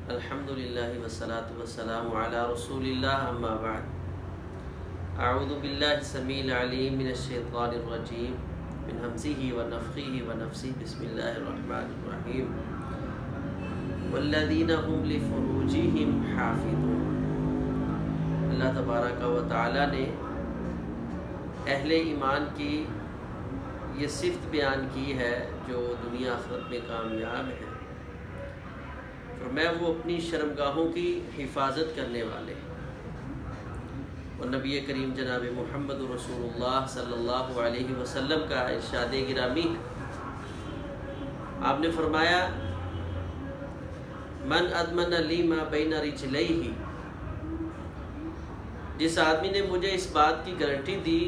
الحمدللہ والصلاة والسلام علی رسول اللہ اما بعد اعوذ باللہ السمیع العلیم من الشیطان الرجیم من ہمزہ ونفخہ ونفثہ بسم اللہ الرحمن الرحیم والذین هم لفروجہم حافظون۔ اللہ تبارک و تعالی نے اہل ایمان کی یہ صفت بیان کی ہے جو دنیا آخرت میں کامیاب ہے، فرمایا وہ اپنی شرمگاہوں کی حفاظت کرنے والے ہیں۔ اور نبی کریم جناب محمد رسول اللہ صلی اللہ علیہ وسلم کا ارشاد گرامی، آپ نے فرمایا من اضمن لی ما بین رجلیہ، جس آدمی نے مجھے اس بات کی گارنٹی دی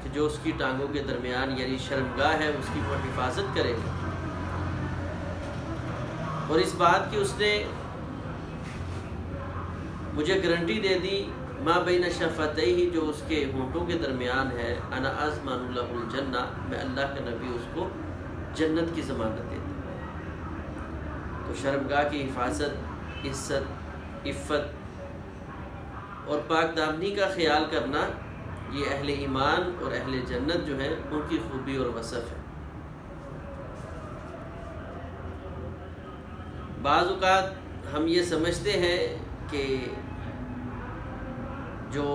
کہ جو اس کی ٹانگوں کے درمیان یعنی شرمگاہ ہے اس کی وہ حفاظت کرے گا، اور اس بات کی اس نے مجھے گارنٹی دے دی ما بین شفتیہ، جو اس کے ہونٹوں کے درمیان ہے، انا اضمن لہ الجنہ، میں اللہ کا نبی اس کو جنت کی ضمانت دیتا ہوں۔ تو شرمگاہ کی حفاظت، عفت اور پاک دامنی کا خیال کرنا، یہ اہل ایمان اور اہل جنت جو ہیں ان کی خوبی اور وصف ہے۔ بعض اوقات ہم یہ سمجھتے ہیں کہ جو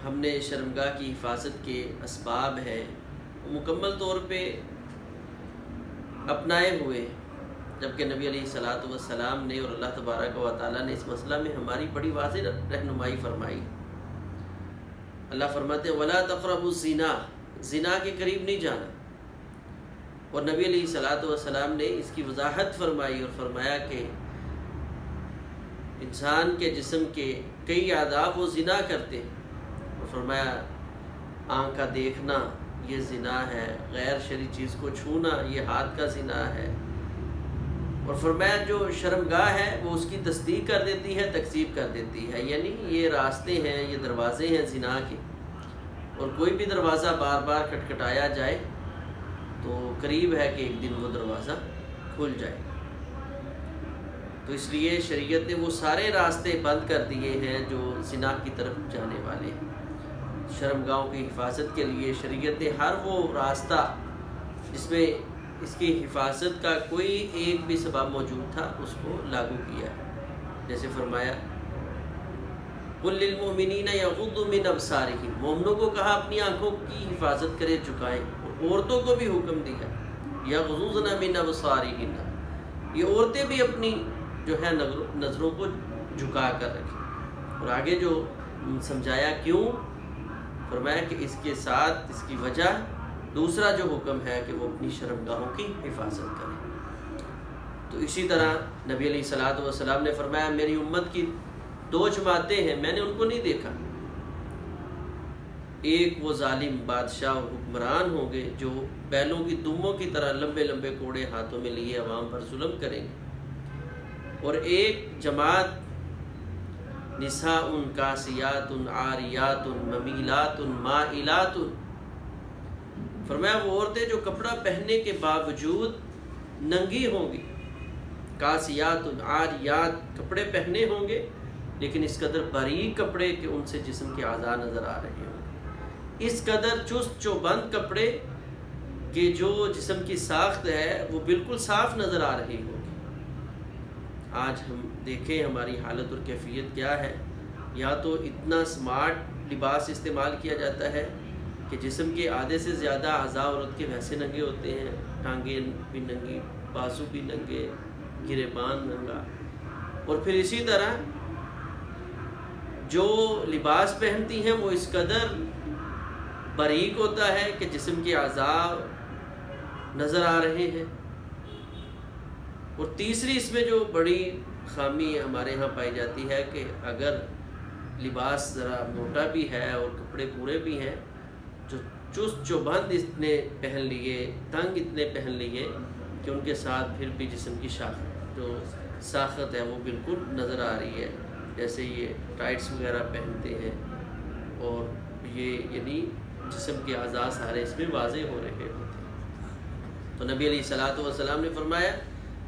ہم نے شرمگاہ کی حفاظت کے اسباب ہیں وہ مکمل طور پہ اپنائے ہوئے، جبکہ نبی علیہ الصلاۃ والسلام نے اور اللہ تبارک و تعالیٰ نے اس مسئلہ میں ہماری بڑی واضح رہنمائی فرمائی۔ اللہ فرماتے ہیں وَلَا تَقْرَبُوا الزِّنَا، زنا کے قریب نہیں جانا، اور نبی علیہ الصلاۃ والسلام نے اس کی وضاحت فرمائی اور فرمایا کہ انسان کے جسم کے کئی اعضاء وہ زنا کرتے ہیں، اور فرمایا آنکھ کا دیکھنا یہ زنا ہے، غیر شرعی چیز کو چھونا یہ ہاتھ کا زنا ہے، اور فرمایا جو شرمگاہ ہے وہ اس کی تصدیق کر دیتی ہے، تکذیب کر دیتی ہے، یعنی یہ راستے ہیں، یہ دروازے ہیں زنا کے، اور کوئی بھی دروازہ بار بار کھٹکھٹایا جائے تو قریب ہے کہ ایک دن وہ دروازہ کھل جائے۔ تو اس لیے شریعت نے وہ سارے راستے بند کر دیے ہیں جو زنا کی طرف جانے والے ہیں۔ شرمگاہوں کی حفاظت کے لیے شریعت نے ہر وہ راستہ جس میں اس کی حفاظت کا کوئی ایک بھی سبب موجود تھا اس کو لاگو کیا ہے۔ جیسے فرمایا قُلْ لِلْمُؤْمِنِينَ يَغُضُّوا مِنْ أَبْصَارِهِمْ، مومنوں کو کہا اپنی آنکھوں کی حفاظت کرے، جھکائیں، اور عورتوں کو بھی حکم دیا يَغْضُضْنَ مِنْ أَبْصَارِهِنَّ، یہ عورتیں بھی اپنی جو ہے نظروں کو جھکا کر رکھیں، اور آگے جو سمجھایا کیوں، فرمایا کہ اس کے ساتھ اس کی وجہ دوسرا جو حکم ہے کہ وہ اپنی شرمگاہوں کی حفاظت کریں۔ تو اسی طرح نبی علیہ الصلاۃ والسلام نے فرمایا میری امت کی دو جماعتیں ہیں، میں نے ان کو نہیں دیکھا، ایک وہ ظالم بادشاہ اور حکمران ہوں گے جو بیلوں کی دموں کی طرح لمبے لمبے کوڑے ہاتھوں میں لیے عوام پر ظلم کریں گے، اور ایک جماعت نساء کاسیات عاریات ممیلات مائلات، فرمایا وہ عورتیں جو کپڑا پہننے کے باوجود ننگی ہوں گی، کاسیات عاریات، کپڑے پہنے ہوں گے لیکن اس قدر باریک کپڑے کہ ان سے جسم کے اعضاء نظر آ رہے ہوں گے، اس قدر چست چوبند کپڑے کہ جو جسم کی ساخت ہے وہ بالکل صاف نظر آ رہی ہوگی۔ آج ہم دیکھیں ہماری حالت اور کیفیت کیا ہے، یا تو اتنا سمارٹ لباس استعمال کیا جاتا ہے کہ جسم کے آدھے سے زیادہ اعضاء عورت کے ویسے ننگے ہوتے ہیں، ٹانگیں بھی ننگی، بازو بھی ننگے، گریبان ننگا، اور پھر اسی طرح جو لباس پہنتی ہیں وہ اس قدر باریک ہوتا ہے کہ جسم کے اعضاء نظر آ رہے ہیں۔ اور تیسری اس میں جو بڑی خامی ہمارے ہاں پائی جاتی ہے کہ اگر لباس ذرا موٹا بھی ہے اور کپڑے پورے بھی ہیں، جو چست چوبند اتنے پہن لیے، تنگ اتنے پہن لیے کہ ان کے ساتھ پھر بھی جسم کی جو ساخت ہے وہ بالکل نظر آ رہی ہے، جیسے یہ ٹائٹس وغیرہ پہنتے ہیں، اور یہ یعنی جسم کے اعضاء سارے اس میں واضح ہو رہے ہوتے ہیں۔ تو نبی علیہ الصلاۃ والسلام نے فرمایا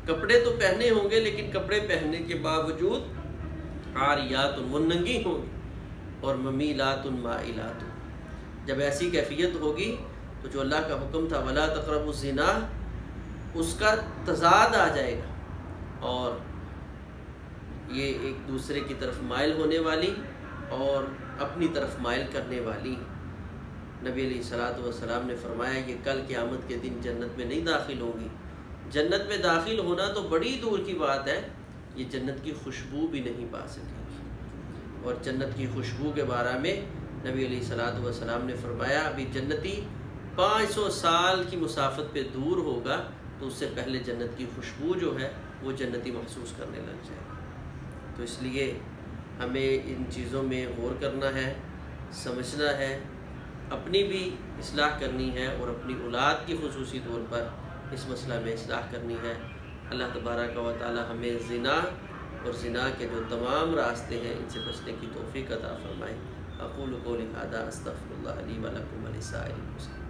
کپڑے تو پہنے ہوں گے لیکن کپڑے پہننے کے باوجود عاریات وہ ننگی ہوں گی، اور ممیلات مائلات، جب ایسی کیفیت ہوگی تو جو اللہ کا حکم تھا ولا تقربوا الزنا، اس کا تضاد آ جائے گا، اور یہ ایک دوسرے کی طرف مائل ہونے والی اور اپنی طرف مائل کرنے والی۔ نبی علیہ السلام نے فرمایا یہ کل قیامت کے دن جنت میں نہیں داخل ہوگی۔ جنت میں داخل ہونا تو بڑی دور کی بات ہے، یہ جنت کی خوشبو بھی نہیں پا سکے گی۔ اور جنت کی خوشبو کے بارے میں نبی علیہ السلام نے فرمایا ابھی جنتی 500 سال کی مسافت پہ دور ہوگا تو اس سے پہلے جنت کی خوشبو جو ہے وہ جنتی محسوس کرنے لگ جائے گا۔ تو اس لیے ہمیں ان چیزوں میں غور کرنا ہے، سمجھنا ہے، اپنی بھی اصلاح کرنی ہے اور اپنی اولاد کی خصوصی طور پر اس مسئلہ میں اصلاح کرنی ہے۔ اللہ تبارک و تعالی ہمیں زنا اور زنا کے جو تمام راستے ہیں ان سے بچنے کی توفیق عطا فرمائے۔ اقول قولی ھذا استغفر اللہ لی و لکم ولسائر المسلمین۔